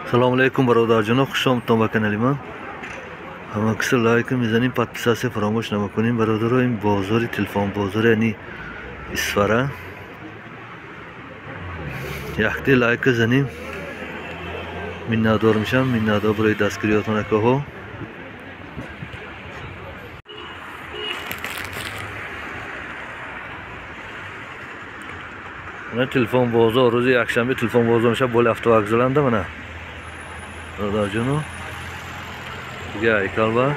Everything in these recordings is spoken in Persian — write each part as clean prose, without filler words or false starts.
Assalomu alaykum birodarjonon, xush omad ба канали ман. Hamma kişi like میزنیم، подписаться فراموش نکنیم. برادران بازار تلفن بازار یعنی اسفره یختی لایک زنیم. minnatdor میشم. minnatdor برای دستگیریاتون که ها. من تلفن بازار روز یکشنبه تلفن بازار میشه. بول هفته وگزلنده منه برادرجانو دیگه ایکال با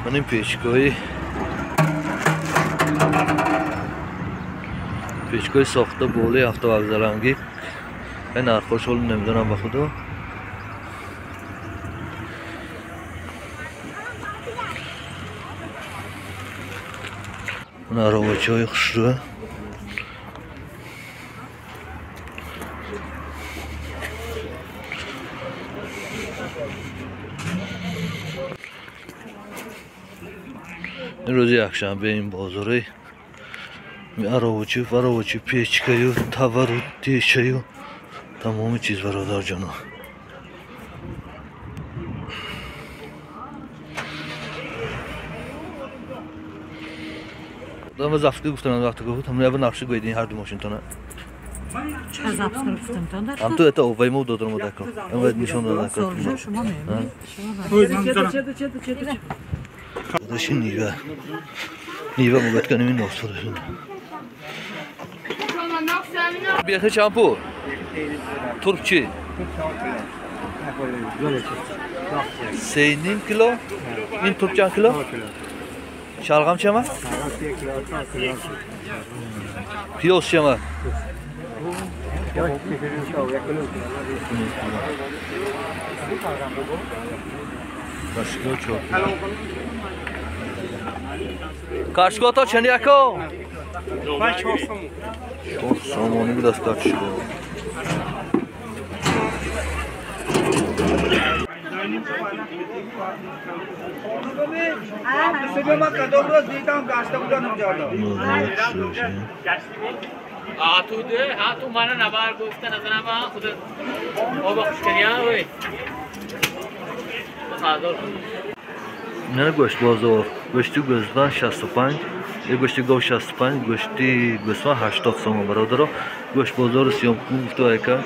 من این پیچکای ساخته بوله هفته وگزلنگی این نرخوش حال نمیدونم به خدا. اون عرباچه های خوشروه این روز یکشنبه این بازاره عرباچه پیچکه و تور و دیشه و تمام چیز برادر جانا. دارم از افتی گفتم وقتی گفت هم اول نقشه گویدین هر دو ماشین تونه از افتی گفتم تونه هم تو اتا اووی مو دادرم و دکا هم باید نشون دادن که شما میبینید داشتی نیوه مو بد کنیم این ناصر بیخی شامپو ترک چی؟ 3.5 کیلو این ترک چند کیلو؟ شلغم چمه؟ پیاز چمه؟ کاشکو تا چنی اکو؟ سامانی بود از کاشکو تو منو نبار گفتن از نما خود آب خوشکنیا وای نه گوشت بازار گوشتی گوزدان 65 یه گوشتی گاو 65 گوشتی گوسفند 80 سوم برادرها. گوشت بازار سیام گفت تو که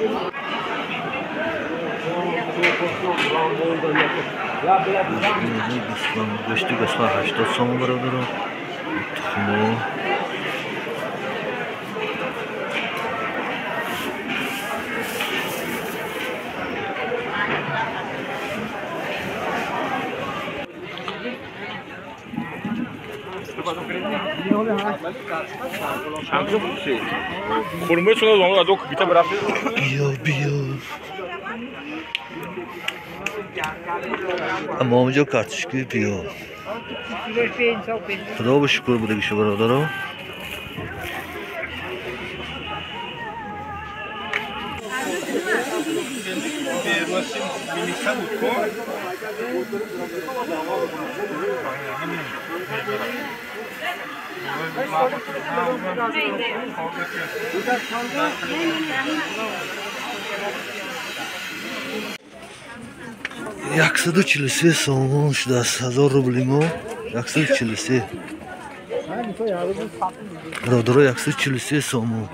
گوشتی گوسفند 80 سوم برادرها. تخمو خورمه چون از آن دو بیتا برافت بیا اما اونجا کارتشکی بیا خدا به شکر بوده گیشه برادرها. یکصد و 43 سوم شده است. 1000 روبل ما 143 برادرها 143 سوم.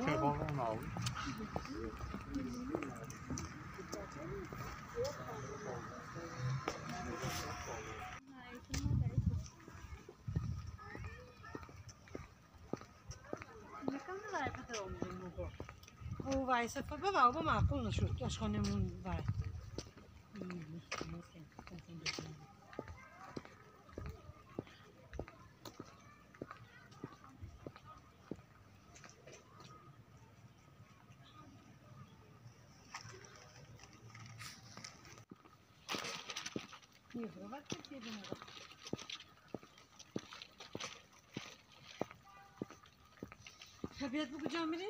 telefonla aldım. او وایساد بابا معقول نشد آشخانمون وای طبیعت بگو جان میری؟